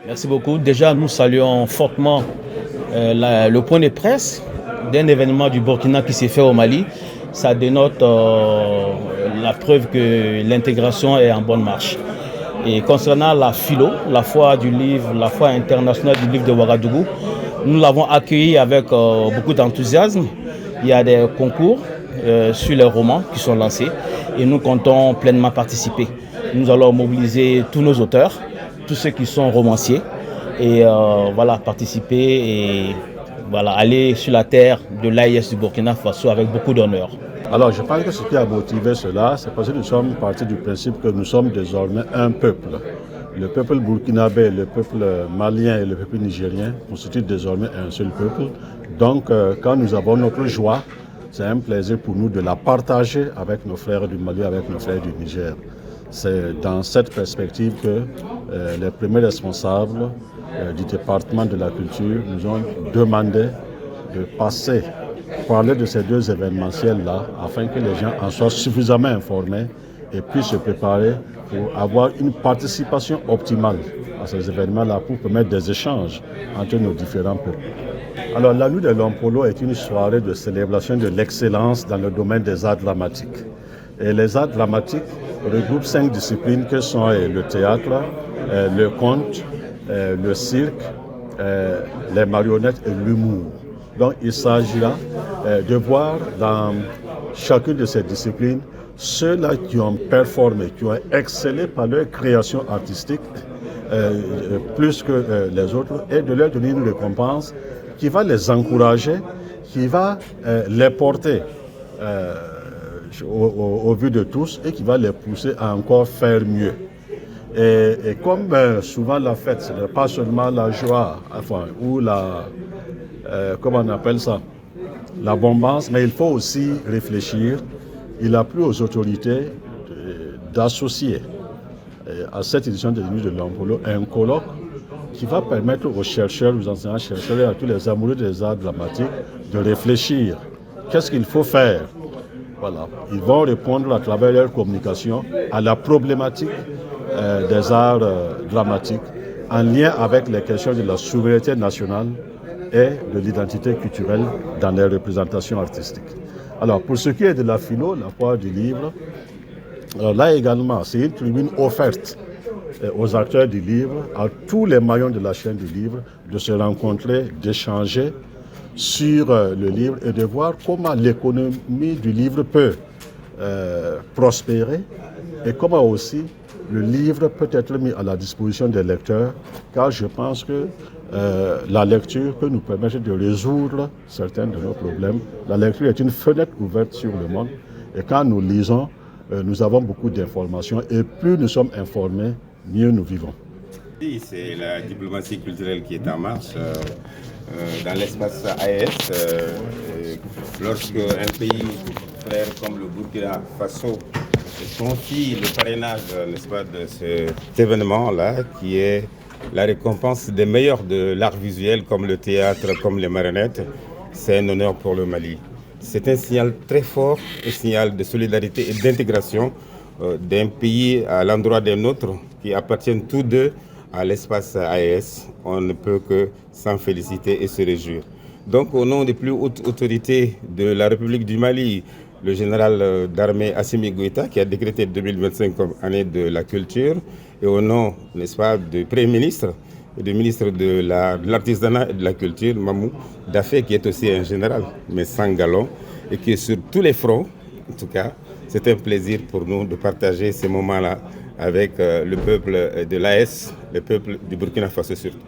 Merci beaucoup. Déjà, nous saluons fortement le point de presse d'un événement du Burkina qui s'est fait au Mali. Ça dénote la preuve que l'intégration est en bonne marche. Et concernant la philo, la foire du livre, la foire internationale du livre de Ouagadougou, nous l'avons accueillie avec beaucoup d'enthousiasme. Il y a des concours sur les romans qui sont lancés et nous comptons pleinement participer. Nous allons mobiliser tous nos auteurs, tous ceux qui sont romanciers et participer et aller sur la terre de l'AIS du Burkina Faso avec beaucoup d'honneur. Alors je pense que ce qui a motivé cela, c'est parce que nous sommes partis du principe que nous sommes désormais un peuple. Le peuple burkinabé, le peuple malien et le peuple nigérien constituent désormais un seul peuple. Donc quand nous avons notre joie, c'est un plaisir pour nous de la partager avec nos frères du Mali, avec nos frères du Niger. C'est dans cette perspective que les premiers responsables du département de la culture nous ont demandé de parler de ces deux événementiels-là afin que les gens en soient suffisamment informés et puissent se préparer pour avoir une participation optimale à ces événements-là pour permettre des échanges entre nos différents peuples. Alors la nuit de l'Ompolo est une soirée de célébration de l'excellence dans le domaine des arts dramatiques. Et les arts dramatiques regroupent 5 disciplines que sont le théâtre, le conte, le cirque, les marionnettes et l'humour. Donc il s'agira de voir dans chacune de ces disciplines ceux-là qui ont performé, qui ont excellé par leur création artistique plus que les autres et de leur donner une récompense qui va les encourager, qui va les porter au vu de tous et qui va les pousser à encore faire mieux. Et comme souvent la fête, ce n'est pas seulement la joie, ou comment on appelle ça, la bombance, mais il faut aussi réfléchir. Il a plu aux autorités d'associer à cette édition de Nuits de l'Ompolo un colloque qui va permettre aux chercheurs, aux enseignants-chercheurs et à tous les amoureux des arts dramatiques de réfléchir. Qu'est-ce qu'il faut faire? Voilà. Ils vont répondre à travers leur communication à la problématique des arts dramatiques en lien avec les questions de la souveraineté nationale et de l'identité culturelle dans les représentations artistiques. Alors, pour ce qui est de la philo, la foire du livre, là également, c'est une tribune offerte aux acteurs du livre, à tous les maillons de la chaîne du livre, de se rencontrer, d'échanger sur le livre et de voir comment l'économie du livre peut prospérer et comment aussi le livre peut être mis à la disposition des lecteurs, car je pense que la lecture peut nous permettre de résoudre certains de nos problèmes. La lecture est une fenêtre ouverte sur le monde et quand nous lisons, nous avons beaucoup d'informations et plus nous sommes informés, mieux nous vivons. Oui, c'est la diplomatie culturelle qui est en marche dans l'espace AES. Lorsque un pays frère comme le Burkina Faso confie le parrainage, n'est-ce pas, de cet événement-là, qui est la récompense des meilleurs de l'art visuel, comme le théâtre, comme les marionnettes, c'est un honneur pour le Mali. C'est un signal très fort, un signal de solidarité et d'intégration d'un pays à l'endroit d'un autre, qui appartiennent tous deux à l'espace AES. On ne peut que s'en féliciter et se réjouir. Donc, au nom des plus hautes autorités de la République du Mali, le général d'armée Assimi Goïta, qui a décrété 2025 comme année de la culture, et au nom, n'est-ce pas, du Premier ministre et du ministre de l'Artisanat et de la Culture, Mamou Dafé, qui est aussi un général, mais sans galon, et qui est sur tous les fronts. En tout cas, c'est un plaisir pour nous de partager ces moments-là avec le peuple de l'AES, le peuple du Burkina Faso surtout.